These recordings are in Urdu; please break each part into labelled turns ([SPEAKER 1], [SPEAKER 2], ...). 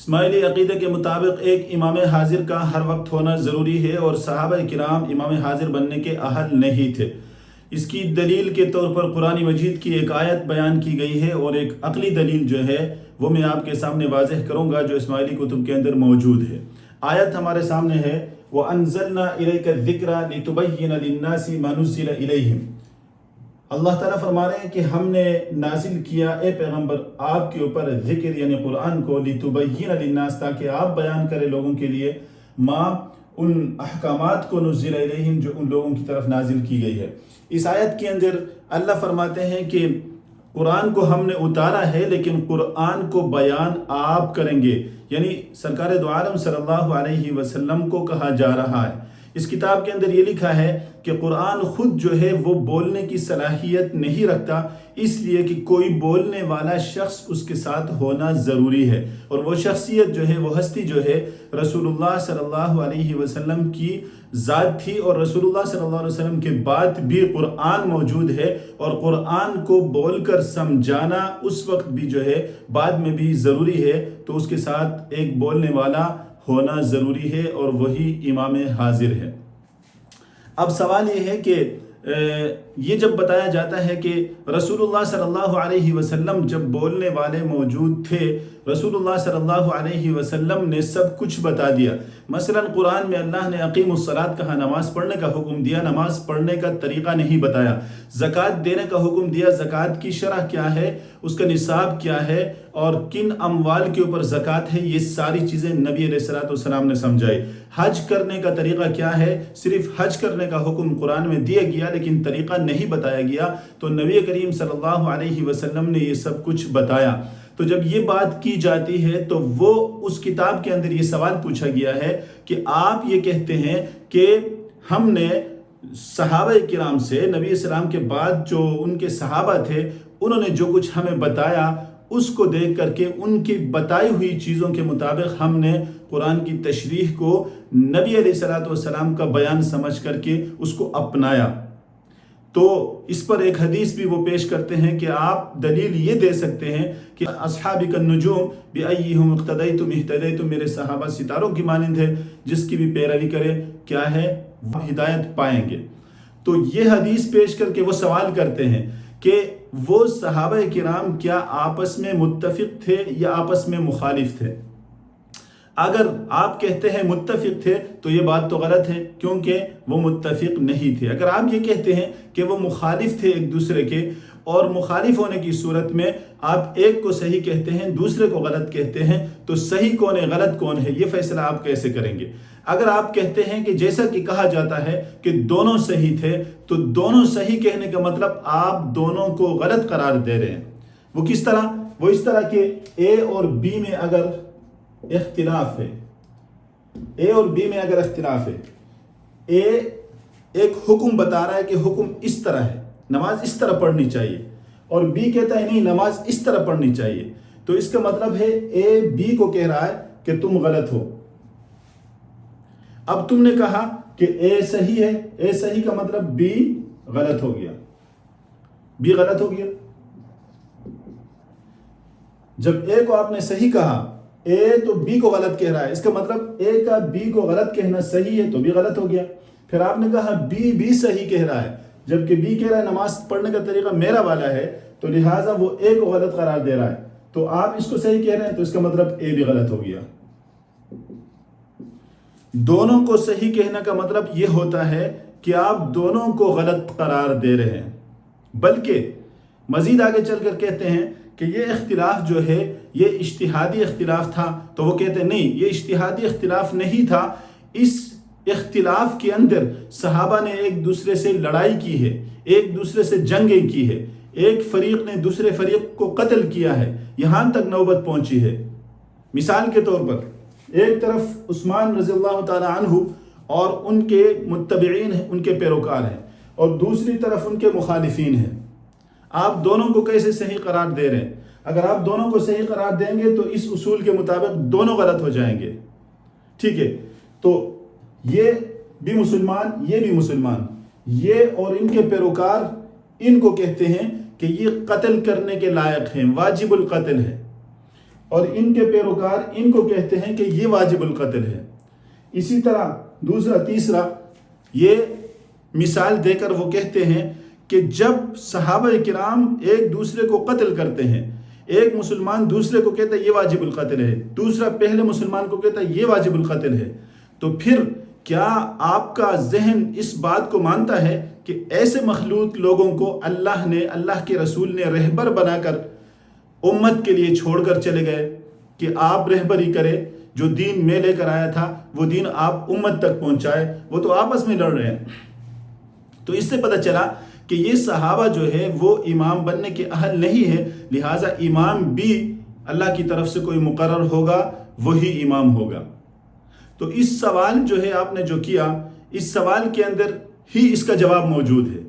[SPEAKER 1] اسماعیلی عقیدے کے مطابق ایک امام حاضر کا ہر وقت ہونا ضروری ہے اور صحابہ کرام امام حاضر بننے کے اہل نہیں تھے۔ اس کی دلیل کے طور پر قرآن مجید کی ایک آیت بیان کی گئی ہے اور ایک عقلی دلیل جو ہے وہ میں آپ کے سامنے واضح کروں گا جو اسماعیلی کتب کے اندر موجود ہے۔ آیت ہمارے سامنے ہے وَأَنزَلْنَا إِلَيْكَ الذِّكْرَ لِتُبَيِّنَ لِلنَّاسِ مَا نُزِّلَ إِلَيْهِمْ۔ اللہ تعالیٰ فرما رہے ہیں کہ ہم نے نازل کیا اے پیغمبر آپ کے اوپر ذکر یعنی قرآن کو لِتُبَيِّنَ لِلنَّاسِ تاکہ آپ بیان کریں لوگوں کے لیے ما ان احکامات کو نزل الیہم جو ان لوگوں کی طرف نازل کی گئی ہے۔ اس آیت کے اندر اللہ فرماتے ہیں کہ قرآن کو ہم نے اتارا ہے لیکن قرآن کو بیان آپ کریں گے، یعنی سرکار دو عالم صلی اللہ علیہ وسلم کو کہا جا رہا ہے۔ اس کتاب کے اندر یہ لکھا ہے کہ قرآن خود جو ہے وہ بولنے کی صلاحیت نہیں رکھتا، اس لیے کہ کوئی بولنے والا شخص اس کے ساتھ ہونا ضروری ہے، اور وہ شخصیت جو ہے وہ ہستی جو ہے رسول اللہ صلی اللہ علیہ وسلم کی ذات تھی، اور رسول اللہ صلی اللہ علیہ وسلم کے بعد بھی قرآن موجود ہے، اور قرآن کو بول کر سمجھانا اس وقت بھی جو ہے بعد میں بھی ضروری ہے، تو اس کے ساتھ ایک بولنے والا ہونا ضروری ہے اور وہی امام حاضر ہے۔ اب سوال یہ ہے کہ یہ جب بتایا جاتا ہے کہ رسول اللہ صلی اللہ علیہ وسلم جب بولنے والے موجود تھے، رسول اللہ صلی اللہ علیہ وسلم نے سب کچھ بتا دیا۔ مثلا قرآن میں اللہ نے اقیم الصلاۃ کہا، نماز پڑھنے کا حکم دیا، نماز پڑھنے کا طریقہ نہیں بتایا۔ زکوٰۃ دینے کا حکم دیا، زکوٰۃ کی شرح کیا ہے، اس کا نصاب کیا ہے اور کن اموال کے اوپر زکوٰۃ ہے، یہ ساری چیزیں نبی علیہ الصلوۃ والسلام نے سمجھائی۔ حج کرنے کا طریقہ کیا ہے، صرف حج کرنے کا حکم قرآن میں دیا گیا لیکن طریقہ نہیں بتایا گیا، تو نبی کریم صلی اللہ علیہ وسلم نے یہ سب کچھ بتایا۔ تو جب یہ بات کی جاتی ہے تو وہ اس کتاب کے اندر یہ سوال پوچھا گیا ہے کہ آپ یہ کہتے ہیں کہ ہم نے صحابہ کرام سے، نبی السلام کے بعد جو ان کے صحابہ تھے انہوں نے جو کچھ ہمیں بتایا اس کو دیکھ کر کے ان کی بتائی ہوئی چیزوں کے مطابق ہم نے قرآن کی تشریح کو نبی علیہ الصلوۃ والسلام کا بیان سمجھ کر کے اس کو اپنایا۔ تو اس پر ایک حدیث بھی وہ پیش کرتے ہیں کہ آپ دلیل یہ دے سکتے ہیں کہ اصحابک النجوم بأیہم اقتدیتم اہتدیتم، میرے صحابہ ستاروں کی مانند ہے، جس کی بھی پیروی کرے کیا ہے وہ ہدایت پائیں گے۔ تو یہ حدیث پیش کر کے وہ سوال کرتے ہیں کہ وہ صحابہ کرام کیا آپس میں متفق تھے یا آپس میں مخالف تھے؟ اگر آپ کہتے ہیں متفق تھے تو یہ بات تو غلط ہے کیونکہ وہ متفق نہیں تھے۔ اگر آپ یہ کہتے ہیں کہ وہ مخالف تھے ایک دوسرے کے، اور مخالف ہونے کی صورت میں آپ ایک کو صحیح کہتے ہیں دوسرے کو غلط کہتے ہیں، تو صحیح کون ہے غلط کون ہے یہ فیصلہ آپ کیسے کریں گے؟ اگر آپ کہتے ہیں کہ جیسا کہ کہا جاتا ہے کہ دونوں صحیح تھے، تو دونوں صحیح کہنے کا مطلب آپ دونوں کو غلط قرار دے رہے ہیں۔ وہ کس طرح؟ وہ اس طرح کہ اے اور بی میں اگر اختلاف ہے، اے اور بی میں اگر اختلاف ہے، اے ایک حکم بتا رہا ہے کہ حکم اس طرح ہے، نماز اس طرح پڑھنی چاہیے، اور بی کہتا ہے نہیں نماز اس طرح پڑھنی چاہیے، تو اس کا مطلب ہے اے بی کو کہہ رہا ہے کہ تم غلط ہو۔ اب تم نے کہا کہ اے صحیح ہے، اے صحیح کا مطلب بی غلط ہو گیا، بی غلط ہو گیا۔ جب اے کو آپ نے صحیح کہا، اے تو بی کو غلط کہہ رہا ہے، اس کا مطلب اے کا بی کو غلط کہنا صحیح ہے تو بھی غلط ہو گیا۔ پھر آپ نے کہا بی صحیح کہہ رہا ہے، جبکہ بی کہہ رہا ہے نماز پڑھنے کا طریقہ میرا والا ہے، تو لہٰذا وہ اے کو غلط قرار دے رہا ہے، تو آپ اس کو صحیح کہہ رہے ہیں تو اس کا مطلب اے بھی غلط ہو گیا۔ دونوں کو صحیح کہنے کا مطلب یہ ہوتا ہے کہ آپ دونوں کو غلط قرار دے رہے ہیں، بلکہ مزید آگے چل کر کہتے ہیں کہ یہ اختلاف جو ہے یہ اجتہادی اختلاف تھا، تو وہ کہتے ہیں نہیں یہ اجتہادی اختلاف نہیں تھا، اس اختلاف کے اندر صحابہ نے ایک دوسرے سے لڑائی کی ہے، ایک دوسرے سے جنگیں کی ہے، ایک فریق نے دوسرے فریق کو قتل کیا ہے، یہاں تک نوبت پہنچی ہے۔ مثال کے طور پر ایک طرف عثمان رضی اللہ تعالی عنہ اور ان کے متبعین ہیں، ان کے پیروکار ہیں، اور دوسری طرف ان کے مخالفین ہیں۔ آپ دونوں کو کیسے صحیح قرار دے رہے ہیں؟ اگر آپ دونوں کو صحیح قرار دیں گے تو اس اصول کے مطابق دونوں غلط ہو جائیں گے، ٹھیک ہے؟ تو یہ بھی مسلمان، یہ بھی مسلمان، یہ اور ان کے پیروکار ان کو کہتے ہیں کہ یہ قتل کرنے کے لائق ہیں، واجب القتل ہے، اور ان کے پیروکار ان کو کہتے ہیں کہ یہ واجب القتل ہے۔ اسی طرح تیسرا یہ مثال دے کر وہ کہتے ہیں کہ جب صحابہ کرام ایک دوسرے کو قتل کرتے ہیں، ایک مسلمان دوسرے کو کہتا ہے یہ واجب القتل ہے، دوسرا پہلے مسلمان کو کہتا ہے یہ واجب القتل ہے، تو پھر کیا آپ کا ذہن اس بات کو مانتا ہے کہ ایسے مخلوط لوگوں کو اللہ کے رسول نے رہبر بنا کر امت کے لیے چھوڑ کر چلے گئے کہ آپ رہبری کرے، جو دین میں لے کر آیا تھا وہ دین آپ امت تک پہنچائے، وہ تو آپس میں لڑ رہے ہیں۔ تو اس سے پتہ چلا کہ یہ صحابہ جو ہے وہ امام بننے کے اہل نہیں ہے، لہٰذا امام بھی اللہ کی طرف سے کوئی مقرر ہوگا، وہی امام ہوگا۔ تو اس سوال جو ہے آپ نے جو کیا، اس سوال کے اندر ہی اس کا جواب موجود ہے۔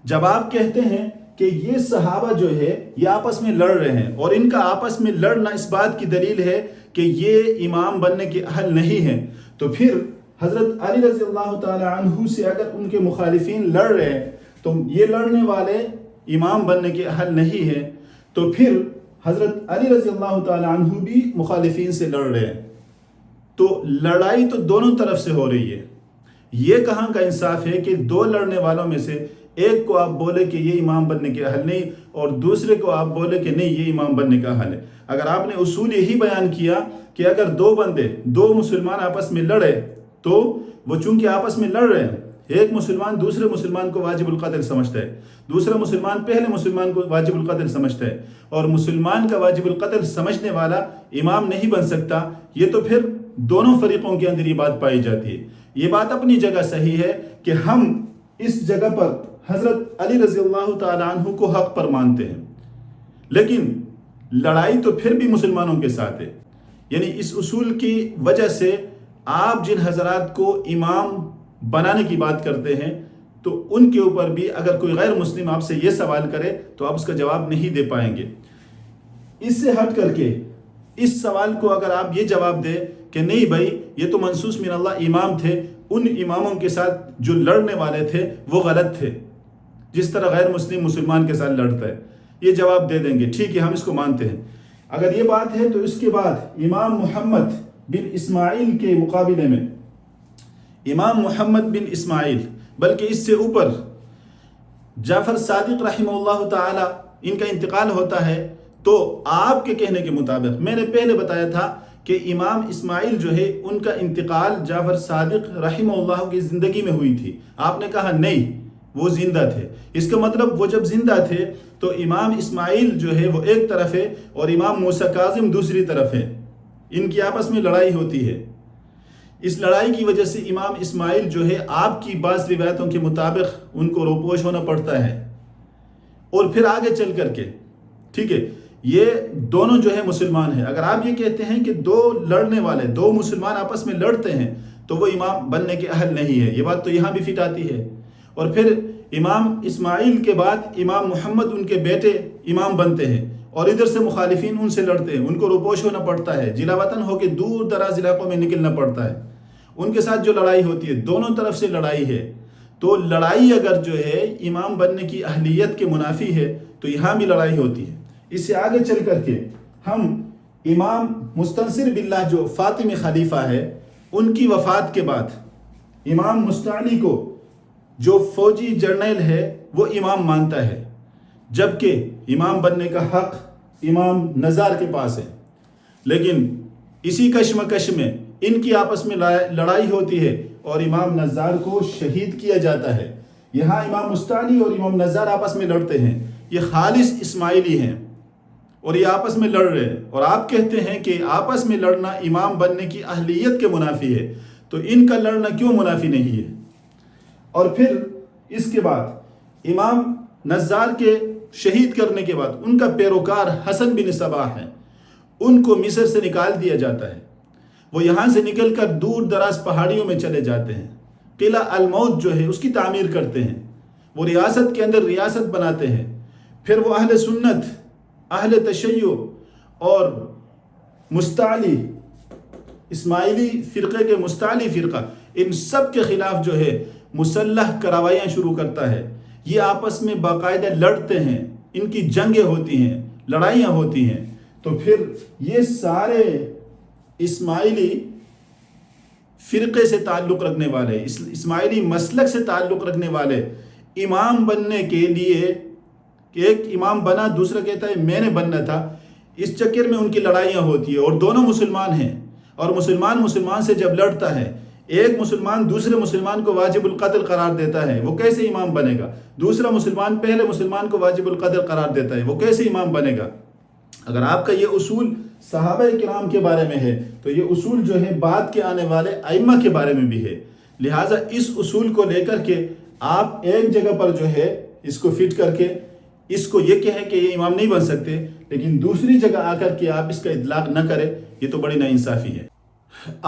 [SPEAKER 1] جب آپ کہتے ہیں کہ یہ صحابہ جو ہے یہ آپس میں لڑ رہے ہیں اور ان کا آپس میں لڑنا اس بات کی دلیل ہے کہ یہ امام بننے کے اہل نہیں ہیں، تو پھر حضرت علی رضی اللہ تعالی عنہ سے اگر ان کے مخالفین لڑ رہے ہیں تو یہ لڑنے والے امام بننے کے اہل نہیں ہیں، تو پھر حضرت علی رضی اللہ تعالی عنہ بھی مخالفین سے لڑ رہے ہیں، تو لڑائی تو دونوں طرف سے ہو رہی ہے۔ یہ کہاں کا انصاف ہے کہ دو لڑنے والوں میں سے ایک کو آپ بولے کہ یہ امام بننے کے اہل نہیں اور دوسرے کو آپ بولے کہ نہیں یہ امام بننے کا اہل ہے۔ اگر آپ نے اصول یہی بیان کیا کہ اگر دو مسلمان آپس میں لڑے تو وہ چونکہ آپس میں لڑ رہے ہیں، ایک مسلمان دوسرے مسلمان کو واجب القتل سمجھتا ہے، دوسرا مسلمان پہلے مسلمان کو واجب القتل سمجھتا ہے، اور مسلمان کا واجب القتل سمجھنے والا امام نہیں بن سکتا، یہ تو پھر دونوں فریقوں کے اندر یہ بات پائی جاتی ہے۔ یہ بات اپنی جگہ صحیح ہے کہ ہم اس جگہ پر حضرت علی رضی اللہ تعالی عنہ کو حق پر مانتے ہیں، لیکن لڑائی تو پھر بھی مسلمانوں کے ساتھ ہے۔ یعنی اس اصول کی وجہ سے آپ جن حضرات کو امام بنانے کی بات کرتے ہیں تو ان کے اوپر بھی اگر کوئی غیر مسلم آپ سے یہ سوال کرے تو آپ اس کا جواب نہیں دے پائیں گے۔ اس سے ہٹ کر کے اس سوال کو اگر آپ یہ جواب دیں کہ نہیں بھائی یہ تو منصوص من اللہ امام تھے، ان اماموں کے ساتھ جو لڑنے والے تھے وہ غلط تھے، جس طرح غیر مسلم مسلمان کے ساتھ لڑتا ہے، یہ جواب دے دیں گے، ٹھیک ہے ہم اس کو مانتے ہیں۔ اگر یہ بات ہے تو اس کے بعد امام محمد بن اسماعیل کے مقابلے میں امام محمد بن اسماعیل، بلکہ اس سے اوپر جعفر صادق رحمہ اللہ تعالی ان کا انتقال ہوتا ہے، تو آپ کے کہنے کے مطابق میں نے پہلے بتایا تھا کہ امام اسماعیل جو ہے ان کا انتقال جعفر صادق رحمہ اللہ کی زندگی میں ہوئی تھی، آپ نے کہا نہیں وہ زندہ تھے۔ اس کا مطلب وہ جب زندہ تھے تو امام اسماعیل جو ہے وہ ایک طرف ہے اور امام موسیٰ کاظم دوسری طرف ہے، ان کی آپس میں لڑائی ہوتی ہے۔ اس لڑائی کی وجہ سے امام اسماعیل جو ہے آپ کی بعض روایتوں کے مطابق ان کو روپوش ہونا پڑتا ہے، اور پھر آگے چل کر کے ٹھیک ہے یہ دونوں جو ہے مسلمان ہیں۔ اگر آپ یہ کہتے ہیں کہ دو لڑنے والے دو مسلمان آپس میں لڑتے ہیں تو وہ امام بننے کے اہل نہیں ہے، یہ بات تو یہاں بھی فٹ آتی ہے۔ اور پھر امام اسماعیل کے بعد امام محمد ان کے بیٹے امام بنتے ہیں، اور ادھر سے مخالفین ان سے لڑتے ہیں، ان کو روپوش ہونا پڑتا ہے، جلا وطن ہو کے دور دراز علاقوں میں نکلنا پڑتا ہے، ان کے ساتھ جو لڑائی ہوتی ہے دونوں طرف سے لڑائی ہے۔ تو لڑائی اگر جو ہے امام بننے کی اہلیت کے منافی ہے تو یہاں بھی لڑائی ہوتی ہے۔ اس سے آگے چل کر کے ہم امام مستنصر باللہ جو فاطمی خلیفہ ہے ان کی وفات کے بعد امام مستعلی کو جو فوجی جرنیل ہے وہ امام مانتا ہے، جبکہ امام بننے کا حق امام نزار کے پاس ہے۔ لیکن اسی کشمکش میں ان کی آپس میں لڑائی ہوتی ہے اور امام نزار کو شہید کیا جاتا ہے۔ یہاں امام مستعلی اور امام نزار آپس میں لڑتے ہیں، یہ خالص اسماعیلی ہیں اور یہ آپس میں لڑ رہے ہیں، اور آپ کہتے ہیں کہ آپس میں لڑنا امام بننے کی اہلیت کے منافی ہے، تو ان کا لڑنا کیوں منافی نہیں ہے؟ اور پھر اس کے بعد امام نزار کے شہید کرنے کے بعد ان کا پیروکار حسن بن صباح ہے، ان کو مصر سے نکال دیا جاتا ہے، وہ یہاں سے نکل کر دور دراز پہاڑیوں میں چلے جاتے ہیں، قلعہ الموت جو ہے اس کی تعمیر کرتے ہیں، وہ ریاست کے اندر ریاست بناتے ہیں۔ پھر وہ اہل سنت، اہل تشیع اور مستعلی اسماعیلی فرقے کے مستعلی فرقہ، ان سب کے خلاف جو ہے مسلح کارروائیاں شروع کرتا ہے۔ یہ آپس میں باقاعدہ لڑتے ہیں، ان کی جنگیں ہوتی ہیں، لڑائیاں ہوتی ہیں۔ تو پھر یہ سارے اسماعیلی فرقے سے تعلق رکھنے والے، اسماعیلی مسلک سے تعلق رکھنے والے امام بننے کے لیے، ایک امام بنا دوسرا کہتا ہے میں نے بننا تھا، اس چکر میں ان کی لڑائیاں ہوتی ہیں، اور دونوں مسلمان ہیں، اور مسلمان سے جب لڑتا ہے، ایک مسلمان دوسرے مسلمان کو واجب القتل قرار دیتا ہے، وہ کیسے امام بنے گا؟ دوسرا مسلمان پہلے مسلمان کو واجب القتل قرار دیتا ہے، وہ کیسے امام بنے گا؟ اگر آپ کا یہ اصول صحابہ کرام کے بارے میں ہے تو یہ اصول جو ہے بعد کے آنے والے ائمہ کے بارے میں بھی ہے، لہٰذا اس اصول کو لے کر کے آپ ایک جگہ پر جو ہے اس کو فٹ کر کے اس کو یہ کہیں کہ یہ امام نہیں بن سکتے، لیکن دوسری جگہ آ کر کے آپ اس کا اطلاق نہ کریں، یہ تو بڑی ناانصافی ہے۔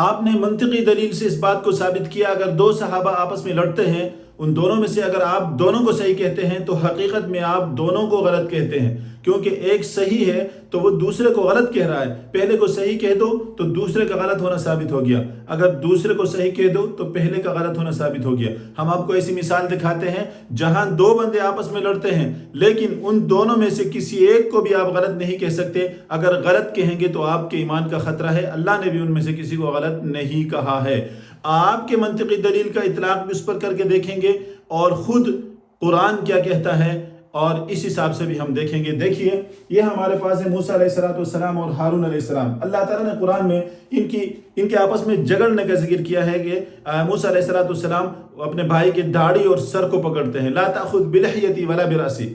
[SPEAKER 1] آپ نے منطقی دلیل سے اس بات کو ثابت کیا، اگر دو صحابہ آپس میں لڑتے ہیں، ان دونوں میں سے اگر آپ دونوں کو صحیح کہتے ہیں تو حقیقت میں آپ دونوں کو غلط کہتے ہیں، کیونکہ ایک صحیح ہے تو وہ دوسرے کو غلط کہہ رہا ہے۔ پہلے کو صحیح کہہ دو تو دوسرے کا غلط ہونا ثابت ہو گیا، اگر دوسرے کو صحیح کہہ دو تو پہلے کا غلط ہونا ثابت ہو گیا۔ ہم آپ کو ایسی مثال دکھاتے ہیں جہاں دو بندے آپس میں لڑتے ہیں، لیکن ان دونوں میں سے کسی ایک کو بھی آپ غلط نہیں کہہ سکتے۔ اگر غلط کہیں گے تو آپ کے ایمان کا خطرہ ہے، اللہ نے بھی ان میں سے کسی کو غلط نہیں کہا ہے۔ آپ کے منطقی دلیل کا اطلاق بھی اس پر کر کے دیکھیں گے، اور خود قرآن کیا کہتا ہے، اور اس حساب سے بھی ہم دیکھیں گے۔ دیکھیے یہ ہمارے پاس ہے موسیٰ علیہ السلام اور ہارون علیہ السلام۔ اللہ تعالیٰ نے قرآن میں ان کے آپس میں جھگڑنے کا ذکر کیا ہے کہ موسیٰ علیہ السلام اپنے بھائی کے داڑھی اور سر کو پکڑتے ہیں، لا تأخذ بلحیتی ولا براسی،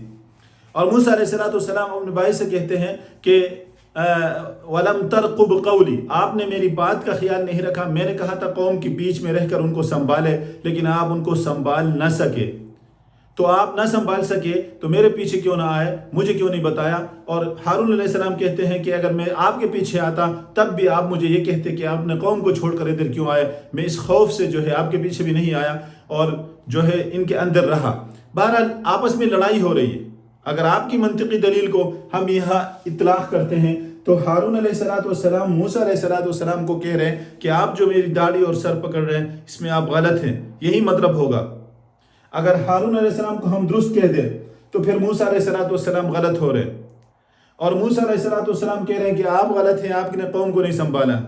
[SPEAKER 1] اور موسیٰ علیہ السلام اپنے بھائی سے کہتے ہیں کہ وَلَمْ تَرْقُبْ قَوْلِي، آپ نے میری بات کا خیال نہیں رکھا، میں نے کہا تھا قوم کے بیچ میں رہ کر ان کو سنبھالے، لیکن آپ ان کو سنبھال نہ سکے، تو آپ نہ سنبھال سکے تو میرے پیچھے کیوں نہ آئے، مجھے کیوں نہیں بتایا؟ اور ہارون علیہ السلام کہتے ہیں کہ اگر میں آپ کے پیچھے آتا تب بھی آپ مجھے یہ کہتے کہ آپ نے قوم کو چھوڑ کر ادھر کیوں آئے، میں اس خوف سے جو ہے آپ کے پیچھے بھی نہیں آیا اور جو ہے ان کے اندر رہا۔ بہرحال آپس میں لڑائی ہو رہی ہے۔ اگر آپ کی منطقی دلیل کو ہم یہاں اطلاق کرتے ہیں تو ہارون علیہ السلام موسیٰ علیہ السلام کو کہہ رہے ہیں کہ آپ جو میری داڑھی اور سر پکڑ رہے ہیں اس میں آپ غلط ہیں، یہی مطلب ہوگا۔ اگر ہارون علیہ السلام کو ہم درست کہہ دیں تو پھر موسیٰ علیہ السلام غلط ہو رہے ہیں، اور موسیٰ علیہ السلام کہہ رہے ہیں کہ آپ غلط ہیں، آپ نے قوم کو نہیں سنبھالا۔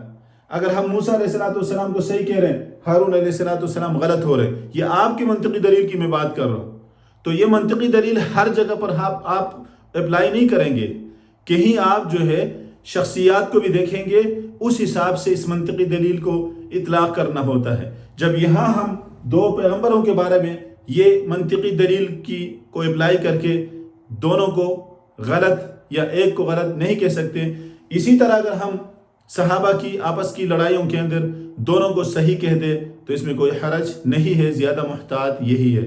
[SPEAKER 1] اگر ہم موسیٰ علیہ السلام کو صحیح کہہ رہے ہیں، ہارون علیہ السلام غلط ہو رہے ہیں۔ یہ آپ کی منطقی دلیل کی میں بات کر رہا ہوں، تو یہ منطقی دلیل ہر جگہ پر آپ اپلائی نہیں کریں گے، کہیں آپ جو ہے شخصیات کو بھی دیکھیں گے، اس حساب سے اس منطقی دلیل کو اطلاق کرنا ہوتا ہے۔ جب یہاں ہم دو پیغمبروں کے بارے میں یہ منطقی دلیل کو اپلائی کر کے دونوں کو غلط یا ایک کو غلط نہیں کہہ سکتے، اسی طرح اگر ہم صحابہ کی آپس کی لڑائیوں کے اندر دونوں کو صحیح کہہ دے تو اس میں کوئی حرج نہیں ہے، زیادہ محتاط یہی ہے۔